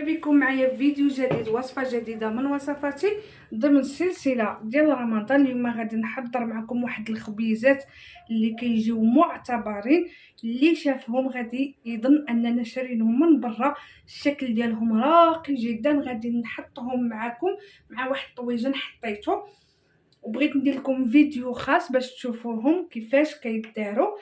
بكم معايا في فيديو جديد، وصفه جديده من وصفاتي ضمن السلسله ديال رمضان. اليوم غادي نحضر معكم واحد الخبيزات اللي كيجيو معتبرين. اللي شافهم غادي يظن اننا شارينهم من برا. الشكل ديالهم راقي جدا. غادي نحطهم معكم مع واحد الطويجن حطيته، وبغيت ندير لكم فيديو خاص باش تشوفوهم كيفاش كيداروا.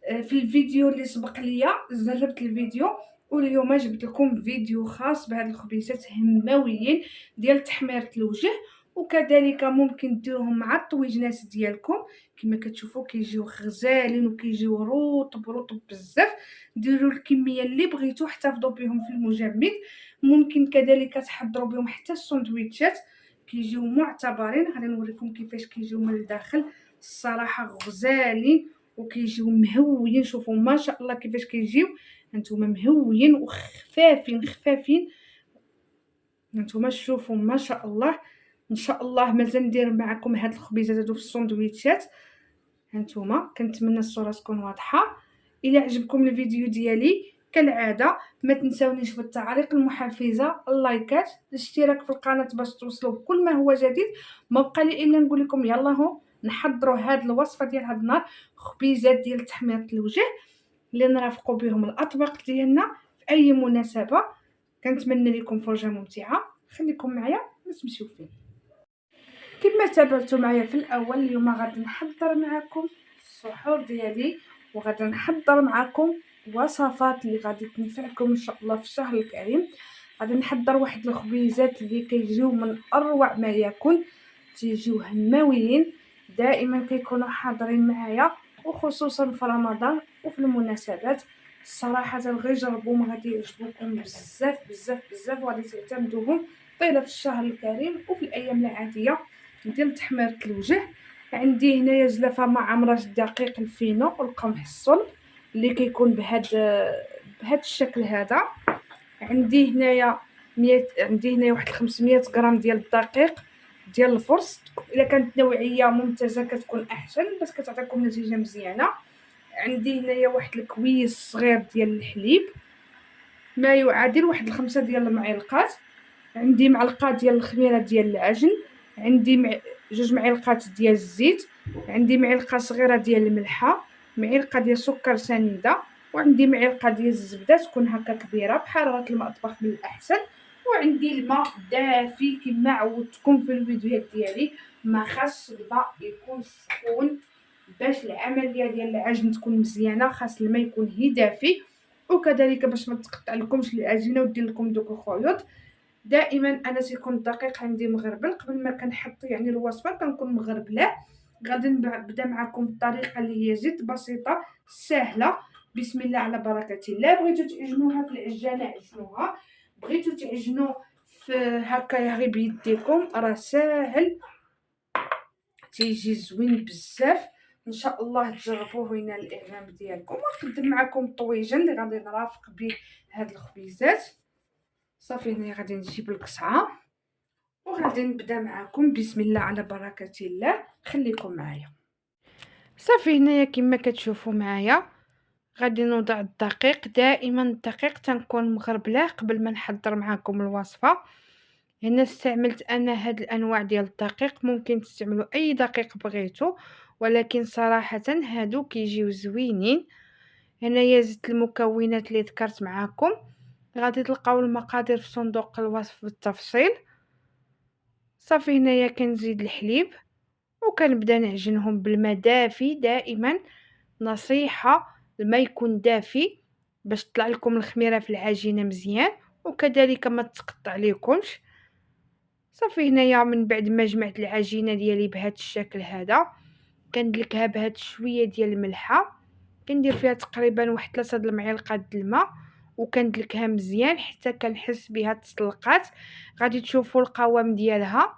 في الفيديو اللي سبق ليا جربت الفيديو، واليوم جبت لكم فيديو خاص بهاد الخبيزات هماويين ديال تحميرة الوجه. وكذلك ممكن ديروهم مع الطويجنات ديالكم. كما كتشوفوا كيجيو غزالين وكيجيو رطب بزاف. ديروا الكميه اللي بغيتو، احتفظوا بهم في المجمد. ممكن كذلك تحضروا بهم حتى السندويتشات، كيجيو معتبرين. غادي نوريكم كيفاش كيجيو من الداخل. الصراحه غزالين وكيجيو مهويين. شوفوا ما شاء الله كيفاش كيجيو. هانتوما مهويين وخفافين. هانتوما شوفوا ما شاء الله. ان شاء الله مازال ندير معكم هاد الخبيزات هادو في السندويتشات. هانتوما كنتمنى الصوره تكون واضحه. الى عجبكم الفيديو ديالي كالعاده ما تنساونيش بالتعليق المحفزه، اللايكات، الاشتراك في القناه باش توصلوا بكل ما هو جديد. ما بقى لي الا نقول لكم يلا هو نحضروا هاد الوصفه ديال هاد النهار، خبيزات ديال تحميره الوجه اللي نرافقوا بهم الاطباق ديالنا في اي مناسبه. كنتمنى لكم فرجه ممتعه. خليكم معايا ما تمشيو فين. كما تابعتوا معايا في الاول، اليوم غادي نحضر معكم السحور ديالي، وغادي نحضر معكم وصفات اللي غادي تنفعكم ان شاء الله في الشهر الكريم. غادي نحضر واحد الخبيزات اللي كيجيو من اروع ما يكون. تيجيو هماويين، دائما كيكونوا حاضرين معايا، وخصوصا في رمضان وفي المناسبات. الصراحه غير جربوهم غادي يعجبوكم بزاف وغادي تعتمدوهم طيله الشهر الكريم وفي الايام العاديه ديال تحميره الوجه. عندي هنايا زلافه مع عمره الدقيق الفينو والقمح الصلب اللي كيكون بهذا الشكل هذا. عندي هنايا واحد 500 غرام ديال الدقيق ديال الفرص. الا كانت نوعيه ممتازه كتكون احسن باش كتعطيكم نتيجه مزيانه. عندي هنايا واحد الكويس صغير ديال الحليب ما يعادل واحد 5 ديال المعلقات. عندي معلقه ديال الخميره ديال العجن. عندي 2 معالق ديال الزيت. عندي معلقه صغيره ديال الملحه. معلقه ديال سكر سنيده. وعندي معلقه ديال الزبده تكون هكا كبيره بحراره المطبخ من الاحسن. وعندي الماء دافي كما عودتكم في الفيديوهات ديالي. ما خاص الماء يكون سخون باش العمليه ديال العجن تكون مزيانه. خاص الماء يكون دافي، وكذلك باش ما تقطع لكمش العجينه ودير لكم دوك الخيوط. دائما انا تيكون الدقيق عندي مغربل قبل ما كنحط الوصفه كنكون مغربلاه. غادي نبدا معكم الطريقه اللي هي زيت بسيطه سهله. بسم الله على بركه الله. بغيتو تعجنوها في العجانه عجنوها، بغيتو تعجنوا في هكايا غير بيديكم راه ساهل، تيجي زوين بزاف. ان شاء الله تجربوه وينال الاعجاب ديالكم. ونقدم معكم الطويجن اللي غادي نرافق به هاد الخبيزات. صافي هنا غادي نجيب القصعه وغادي نبدا معكم. بسم الله على بركه الله. خليكم معايا. صافي هنايا كما كتشوفوا معايا غادي نوضع الدقيق. دائما الدقيق تنكون مغربلاه قبل ما نحضر معكم الوصفه. هنا استعملت انا هاد الانواع ديال الدقيق، ممكن تستعملوا اي دقيق بغيتو، ولكن صراحه هادو كيجيو زوينين. هنايا زدت المكونات اللي ذكرت معكم. غادي تلقاو المقادير في صندوق الوصف بالتفصيل. صافي هنايا كنزيد الحليب وكنبدا نعجنهم بالماء دافي. دائما نصيحه الماء يكون دافي باش تطلع لكم الخميره في العجينه مزيان، وكذلك ما تقطع ليكمش. صافي هنايا من بعد ما جمعت العجينه ديالي بهذا الشكل هذا كندلكها بهاد شويه ديال الملحه. كندير فيها تقريبا واحد 3 المعالق د الماء وكندلكها مزيان حتى كنحس بها تسلقات. غادي تشوفوا القوام ديالها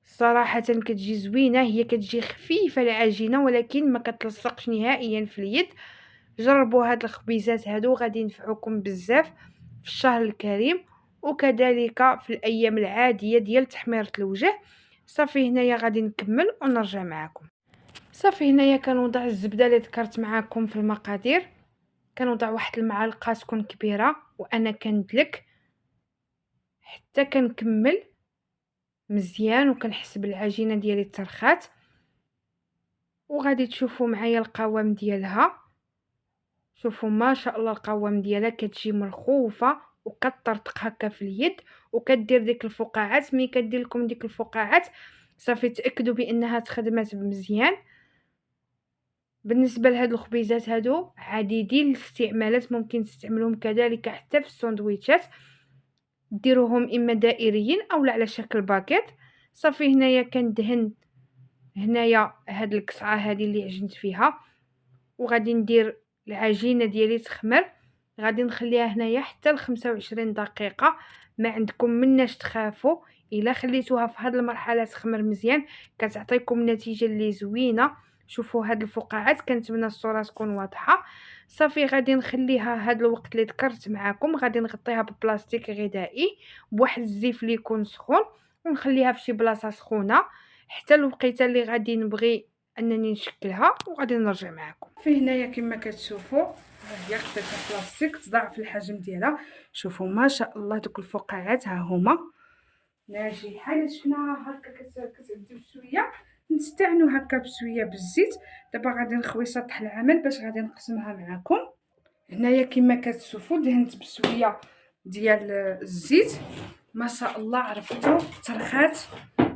صراحه كتجي زوينه. هي كتجي خفيفه العجينه ولكن ما كتلصقش نهائيا في اليد. جربوا هاد الخبيزات هادو غادي ينفعوكم بزاف في الشهر الكريم وكذلك في الايام العاديه ديال تحميره الوجه. صافي هنايا غادي نكمل ونرجع معكم. صافي هنايا كنوضع الزبده اللي ذكرت معكم في المقادير. كنوضع واحد المعلقه تكون كبيره وانا كندلك حتى كنكمل مزيان وكنحس بالعجينه ديالي ترخات. وغادي تشوفوا معايا القوام ديالها. شوفوا ما شاء الله القوام ديالها كتجي مرخوفه وكطرطق هكا في اليد وكدير ديك الفقاعات. ملي كدير لكم ديك الفقاعات صافي تاكدوا بانها تخدمات مزيان. بالنسبه لهاد الخبيزات هادو عديدين الاستعمالات، ممكن تستعملوهم كذلك حتى في السندويشات، ديروهم اما دائريين او على شكل باكيت. صافي هنايا كندهن هنايا هاد القطعه هذه اللي عجنت فيها وغادي ندير العجينه ديالي تخمر. غادي نخليها هنايا حتى ل 25 دقيقه. ما عندكم مناش تخافوا، الا خليتوها في هاد المرحله تخمر مزيان كتعطيكم نتيجه اللي زوينه. شوفوا هاد الفقاعات كنتمنى الصوره تكون واضحه. صافي غادي نخليها هاد الوقت اللي ذكرت معكم، غادي نغطيها ببلاستيك غذائي بواحد الزيف اللي يكون سخون ونخليها في شي بلاصه سخونه حتى الوقيته اللي غادي نبغي انني نشكلها وغادي نرجع معكم. في هنايا كما كتشوفوا هي خديتها بلاستيك تضاعف الحجم ديالها. شوفوا ما شاء الله دوك الفقاعات ها هما ناجحه. الا شفناها هكا كتعدي بشويه نستعنوا هكا بشويه بالزيت. دابا غادي نخوي سطح العمل باش غادي نقسمها معكم. هنايا كما كتشوفوا دهنت بشويه ديال الزيت ما شاء الله عرفتو ترخات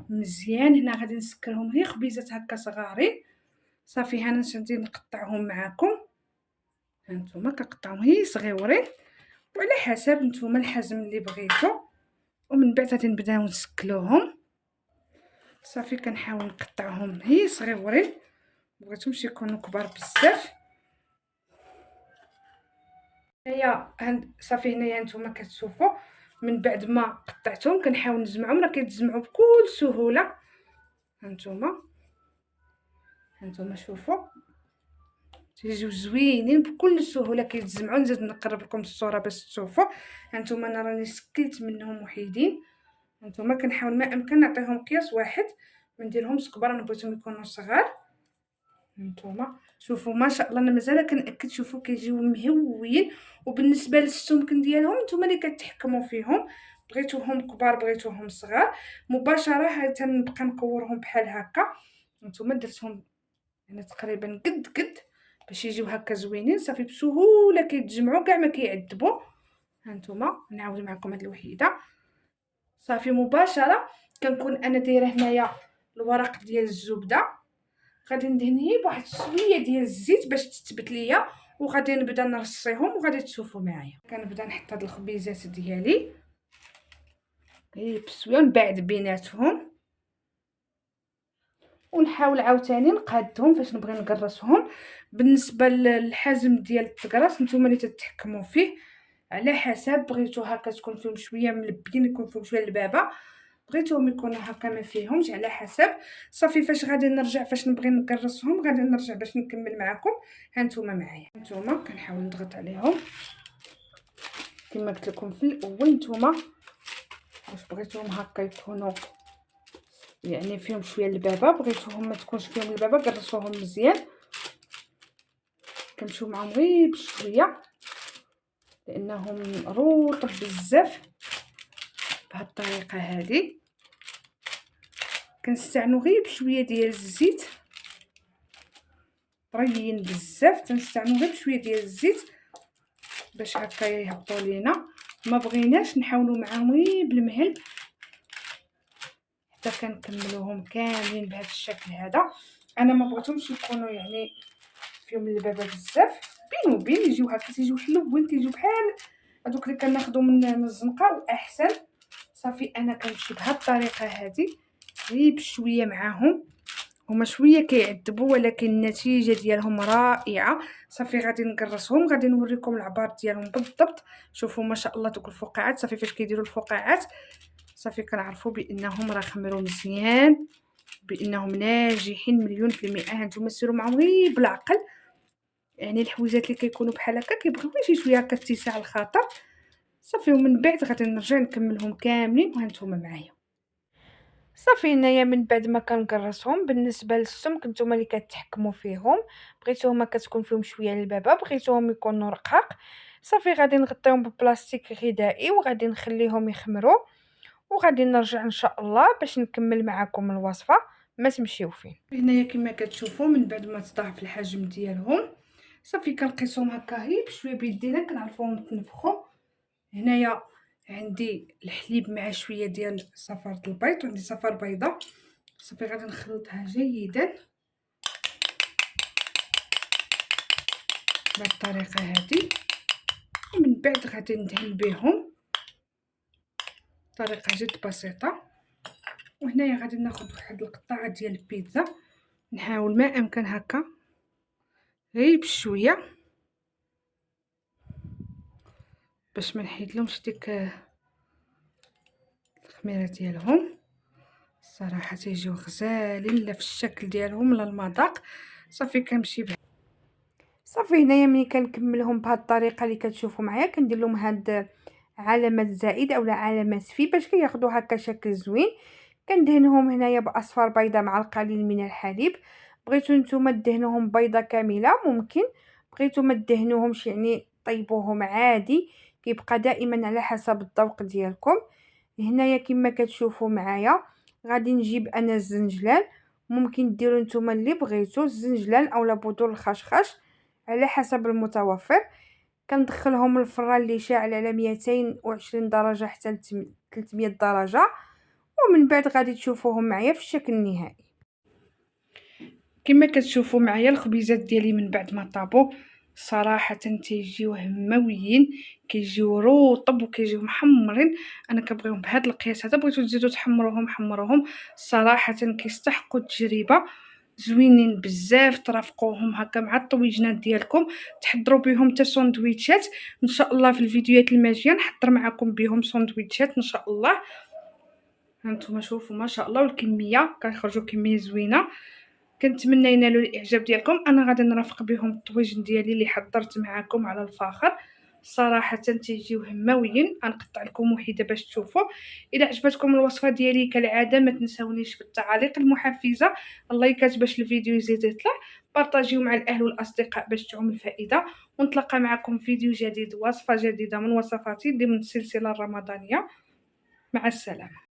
مزيان. هنا غادي نسكرهم غير خبيزات هكا صغارين. صافي هنا نشدي نقطعهم معكم. هانتوما كنقطعهم غير صغيورين وعلى حسب نتوما الحجم اللي بغيتو. ومن بعد غادي نبداو نسكلوهم. صافي كنحاول نقطعهم غير صغيورين، بغيتهمش يكونوا كبار بزاف. هنايا صافي هنايا نتوما كتشوفوا من بعد ما قطعتهم كنحاول نجمعهم. راه كيتجمعوا بكل سهوله. هانتوما شوفوا تيجيو زوينين بكل سهوله كيتجمعوا. نزيد نقرب لكم الصوره باش تشوفوا. هانتوما انا راني سكلت منهم وحيدين. هانتوما كنحاول ما امكن نعطيهم قياس واحد، ما نديرهمش كبار، انا بغيتهم يكونوا صغار. هانتوما شوفوا ما شاء الله انا مازال كنأكد. شوفوا كيجيو مهويين. وبالنسبه للسمك ديالهم نتوما اللي كتحكموا فيهم، بغيتوهم كبار بغيتوهم صغار مباشره تنبقى نكورهم بحال هكا. نتوما درتهم يعني تقريبا قد باش يجيو هكا زوينين. صافي بسهوله كيتجمعوا كاع ما كيعذبوا. هانتوما نعاود معكم هاد الوحيده. صافي مباشره كنكون انا دايره هنايا الورق ديال الزبده، غادي ندهن غير بواحد شويه ديال الزيت باش تثبت ليا وغادي نبدا نرصيهم وغادي تشوفوا معايا. كنبدا نحط هاد الخبيزات ديالي غير بشويه نبعد بيناتهم ونحاول عاوتاني نقادهم فاش نبغي نقرصهم. بالنسبه للحجم ديال التقراص نتوما اللي تتحكموا فيه على حسب. بغيتو هكا تكون فيهم شويه ملبين يكون فيهم شويه البابه، بغيتوهم يكونوا هكا ما فيهمش على حسب. صافي فاش غادي نرجع فاش نبغي نقرصهم غادي نرجع باش نكمل معكم. هانتوما معايا. هانتوما كنحاول نضغط عليهم كما قلت لكم في الاول. نتوما واش بغيتوهم هكا يكونوا يعني فيهم شويه البابه، بغيتوهم ما تكونش فيهم البابه قرصوهم مزيان. كنمشيو معاهم غير بشويه لانهم رطب بزاف. بهاد الطريقه هذه كنستعنوا غير بشويه ديال الزيت طريين بزاف. تنستعنوا غير بشويه ديال الزيت باش هكا يهبطوا لينا. ما بغيناش نحاولوا معاهم غير بالمهل حتى كنكملوهم كاملين بهذا الشكل هذا. انا ما بغيتهمش يكونوا يعني فيهم اللبابه بزاف، بين وبين يجيو هكا تيجيو حلوين تيجيو بحال هذوك اللي كناخذوا من الزنقه واحسن. صافي انا كنمشي بهذه الطريقه هذه غير بشويه معاهم. هما شويه كيعذبوا ولكن النتيجه ديالهم رائعه. صافي غادي نقرصهم غادي نوريكم العبار ديالهم بالضبط. شوفوا ما شاء الله دوك الفقاعات. صافي فاش كيديروا الفقاعات صافي كنعرفوا بانهم راه خمروا مزيان، بانهم ناجحين مليون في المئه. هانتوما سيروا معهم غير بالعقل. يعني الحويجات اللي كيكونوا بحال هكا كيبغيو شي شويه هكا اتساع الخاطر. صافي ومن بعد غادي نرجع نكملهم كاملين وهانتوما معايا. صافي هنايا من بعد ما كنقرصهم، بالنسبة للسمك نتوما اللي كتحكموا فيهم، بغيتوهما كتكون فيهم شوية لبابة، بغيتوهم يكونوا رقاق، صافي غادي نغطيهم ببلاستيك غذائي وغادي نخليهم يخمروا، وغادي نرجع إن شاء الله باش نكمل معاكم الوصفة، ما تمشيو فين. هنايا كما كتشوفوا من بعد ما تضاعف الحجم ديالهم، صافي كنقيسهم هكا هي بشويه بيدينا كنعرفوهم تنفخوا. هنايا عندي الحليب مع شويه ديال صفارة البيض، وعندي صفار بيضاء، صافي غادي نخلطها جيدا بهذه الطريقه هذه، ومن بعد غادي ندهن بهم طريقه جد بسيطه. وهنايا غادي ناخذ واحد القطعه ديال البيتزا، نحاول ما امكن هكا غير بشويه باش ما نحيدلهمش ديك الخميره ديالهم. الصراحه تيجيو غزالين لا في الشكل ديالهم لا المذاق. صافي كنمشي صافي هنايا ملي كنكملهم بهاد الطريقه اللي كتشوفوا معايا كندير لهم هاد علامه زائد اولا علامه في باش كياخذوا هكا شكل زوين. كندهنهم هنايا باصفر بيضه مع القليل من الحليب، بغيتو نتوما دهنوهم بيضه كامله ممكن، بغيتو ما دهنوهمش يعني طيبوهم عادي، كيبقى دائما على حسب الذوق ديالكم. هنايا كما كتشوفوا معايا غادي نجيب انا الزنجلان، ممكن ديروا نتوما اللي بغيتو الزنجلان اولا بذور الخشخاش على حسب المتوفر. كندخلهم الفران اللي شاعل على 220 درجه حتى 300 درجه، ومن بعد غادي تشوفوهم معايا في الشكل النهائي. كما كتشوفوا معايا الخبيزات ديالي من بعد ما طابوا صراحه تيجيو همويين، كيجيو رطب وكيجيو محمرين. انا كنبغيهم بهذا القياس هذا، بغيتو تزيدوا تحمروهم حمروهم، صراحه كيستحقوا التجربه، زوينين بزاف. ترافقوهم هكا مع الطويجنات ديالكم، تحضروا بهم حتى ساندويتشات ان شاء الله. في الفيديوهات الماجيه نحضر معكم بهم ساندويتشات ان شاء الله. هانتوما شوفوا ما شاء الله، والكميه كيخرجوا كميه زوينه. كنتمنى ينالوا الاعجاب ديالكم. انا غادي نرافق بهم الطويجن ديالي اللي حضرت معكم على الفاخر، صراحه تيجيو هماويين. غنقطع لكم وحده باش تشوفوا. اذا عجبتكم الوصفه ديالي كالعاده ما تنسونيش بالتعاليق المحفزه، اللايكات باش الفيديو يزيد يطلع، بارطاجيو مع الاهل والاصدقاء باش تعم الفائده. ونتلاقى معكم في فيديو جديد، وصفه جديده من وصفاتي ضمن السلسله الرمضانيه. مع السلامه.